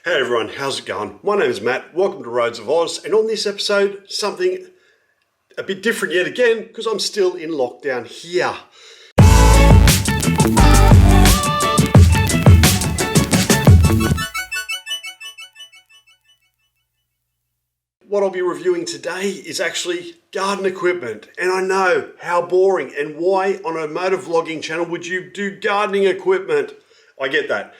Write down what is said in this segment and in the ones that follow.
Hey everyone, how's it going? My name is Matt, welcome to Roads of Oz, and on this episode, something a bit different yet again, because I'm still in lockdown here. What I'll be reviewing today is actually garden equipment, and I know how boring and why on a motor vlogging channel would you do gardening equipment? I get that,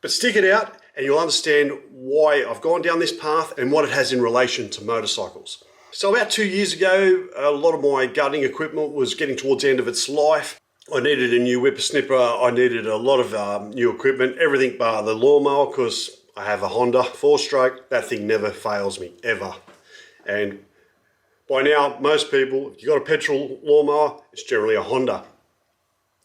but stick it out and you'll understand why I've gone down this path and what it has in relation to motorcycles. So about 2 years ago, a lot of my gardening equipment was getting towards the end of its life. I needed a new whippersnipper, I needed a lot of new equipment, everything bar the lawnmower, because I have a Honda 4-stroke. That thing never fails me, ever. And by now, most people, if you've got a petrol lawnmower, it's generally a Honda.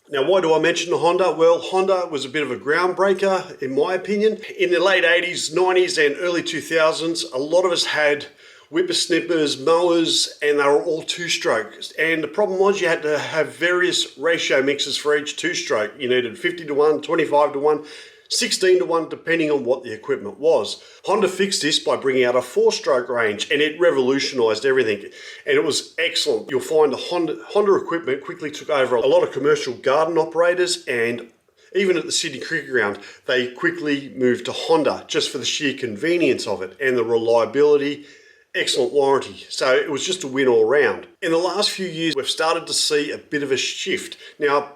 Now, why do I mention the Honda? Well, Honda was a bit of a groundbreaker, in my opinion. In the late 80s, 90s, and early 2000s, a lot of us had whippersnippers, mowers, and they were all two-strokes. And the problem was you had to have various ratio mixes for each two-stroke. You needed 50 to 1, 25 to 1, 16 to 1, depending on what the equipment was. Honda fixed this by bringing out a 4-stroke range, and it revolutionized everything. And it was excellent. You'll find the Honda equipment quickly took over a lot of commercial garden operators, and even at the Sydney Cricket Ground, they quickly moved to Honda just for the sheer convenience of it and the reliability. Excellent warranty. So it was just a win all round. In the last few years, we've started to see a bit of a shift. Now,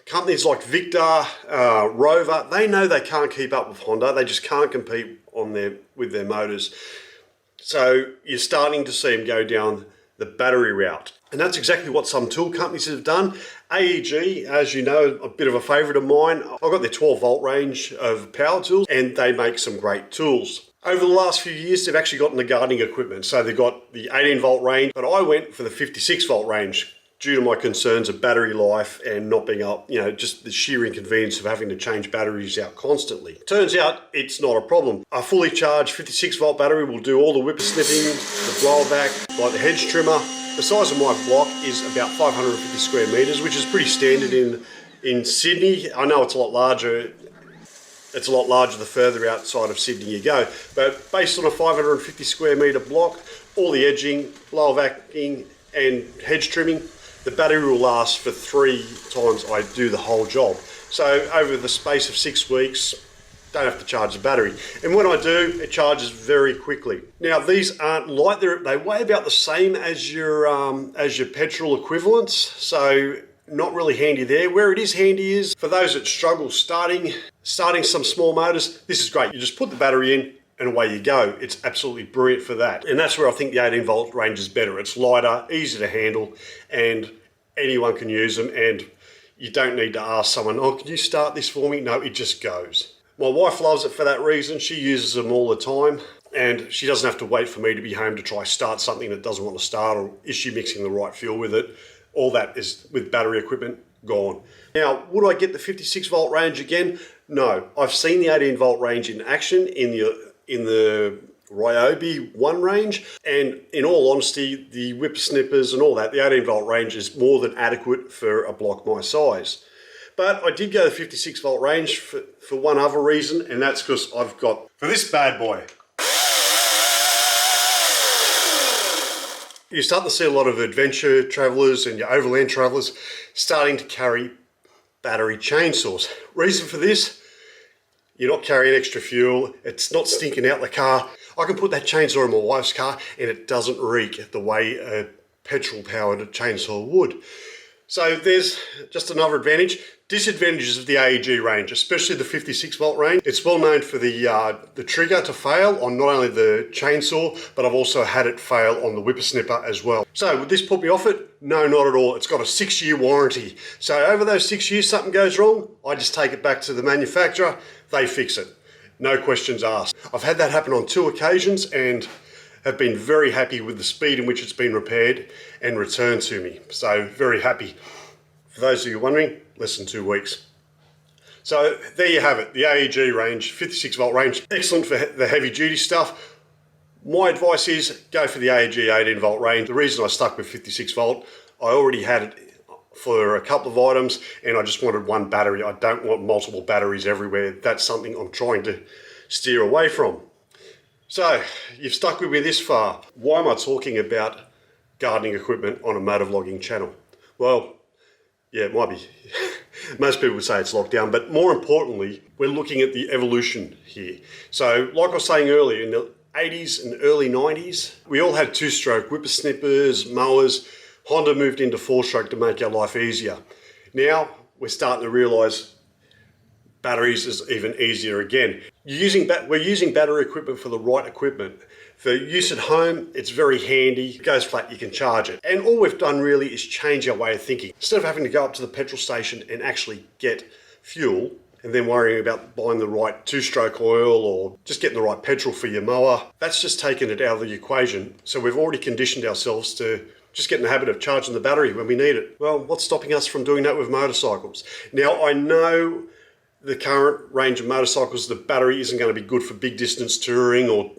companies like Victor, Rover, they know they can't keep up with Honda. They just can't compete with their motors. So you're starting to see them go down the battery route. And that's exactly what some tool companies have done. AEG, as you know, a bit of a favourite of mine. I've got their 12-volt range of power tools, and they make some great tools. Over the last few years, they've actually gotten the gardening equipment. So they've got the 18-volt range, but I went for the 56-volt range due to my concerns of battery life and not being up, just the sheer inconvenience of having to change batteries out constantly. Turns out it's not a problem. A fully charged 56-volt battery will do all the whippersnipping, the blowback, like the hedge trimmer. The size of my block is about 550 square metres, which is pretty standard in Sydney. I know it's a lot larger. It's a lot larger the further outside of Sydney you go. But based on a 550 square metre block, all the edging, blowbacking and hedge trimming, the battery will last for 3 times I do the whole job. So over the space of 6 weeks, don't have to charge the battery. And when I do, it charges very quickly. Now, these aren't light. They weigh about the same as your petrol equivalents. So not really handy there. Where it is handy is for those that struggle starting some small motors. This is great. You just put the battery in and away you go. It's absolutely brilliant for that. And that's where I think the 18-volt range is better. It's lighter, easy to handle, and anyone can use them. And you don't need to ask someone, oh, can you start this for me? No, it just goes. My wife loves it for that reason. She uses them all the time, and she doesn't have to wait for me to be home to try start something that doesn't want to start, or is she mixing the right fuel with it? All that is, with battery equipment, gone. Now, would I get the 56-volt range again? No. I've seen the 18-volt range in action in the Ryobi 1 range, and in all honesty, the whippersnippers and all that, the 18-volt range is more than adequate for a block my size. But I did go the 56-volt range for one other reason, and that's because I've got, for this bad boy, you're starting to see a lot of adventure travellers and your overland travellers starting to carry battery chainsaws. Reason for this, you're not carrying extra fuel, it's not stinking out the car. I can put that chainsaw in my wife's car and it doesn't reek the way a petrol-powered chainsaw would. So there's just another advantage. Disadvantages of the AEG range, especially the 56-volt range. It's well known for the trigger to fail on not only the chainsaw, but I've also had it fail on the whippersnipper as well. So would this put me off it? No, not at all. It's got a 6-year warranty. So over those 6 years, something goes wrong, I just take it back to the manufacturer, they fix it. No questions asked. I've had that happen on 2 occasions and have been very happy with the speed in which it's been repaired and returned to me. So very happy. For those of you wondering, less than 2 weeks. So there you have it, the AEG range, 56-volt range, excellent for the heavy duty stuff. My advice is go for the AEG 18-volt range. The reason I stuck with 56-volt, I already had it for a couple of items and I just wanted one battery. I don't want multiple batteries everywhere. That's something I'm trying to steer away from. So, you've stuck with me this far. Why am I talking about gardening equipment on a motovlogging channel? Well, yeah, it might be. Most people would say it's lockdown, but more importantly, we're looking at the evolution here. So, like I was saying earlier, in the 80s and early 90s, we all had two-stroke whippersnippers, mowers. Honda moved into four-stroke to make our life easier. Now, we're starting to realise batteries is even easier again. We're using battery equipment for the right equipment. For use at home, it's very handy. It goes flat, you can charge it. And all we've done really is change our way of thinking. Instead of having to go up to the petrol station and actually get fuel, and then worrying about buying the right two-stroke oil or just getting the right petrol for your mower, that's just taken it out of the equation. So we've already conditioned ourselves to just get in the habit of charging the battery when we need it. Well, what's stopping us from doing that with motorcycles? Now, I know the current range of motorcycles, the battery isn't going to be good for big distance touring or,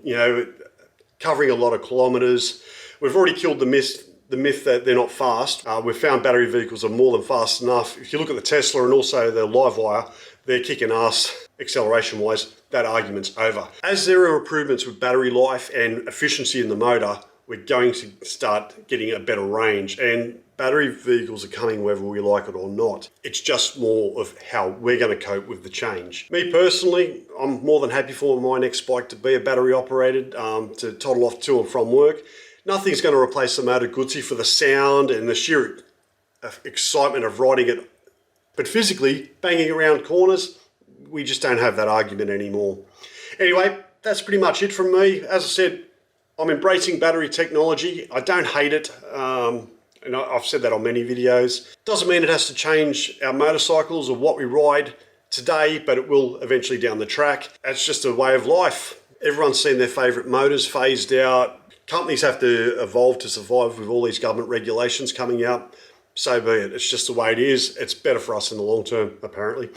covering a lot of kilometers. We've already killed the myth that they're not fast. We've found battery vehicles are more than fast enough. If you look at the Tesla and also the Livewire, they're kicking ass acceleration-wise. That argument's over. As there are improvements with battery life and efficiency in the motor, we're going to start getting a better range, and battery vehicles are coming whether we like it or not. It's just more of how we're going to cope with the change. Me personally, I'm more than happy for my next bike to be a battery operated, to toddle off to and from work. Nothing's going to replace the Moto Guzzi for the sound and the sheer excitement of riding it. But physically, banging around corners, we just don't have that argument anymore. Anyway, that's pretty much it from me. As I said, I'm embracing battery technology. I don't hate it. And I've said that on many videos. Doesn't mean it has to change our motorcycles or what we ride today, but it will eventually down the track. That's just a way of life. Everyone's seen their favourite motors phased out. Companies have to evolve to survive with all these government regulations coming out. So be it. It's just the way it is. It's better for us in the long term, apparently.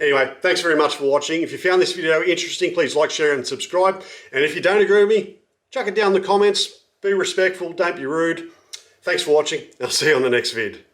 Anyway, thanks very much for watching. If you found this video interesting, please like, share and subscribe. And if you don't agree with me, chuck it down in the comments. Be respectful, don't be rude. Thanks for watching. I'll see you on the next vid.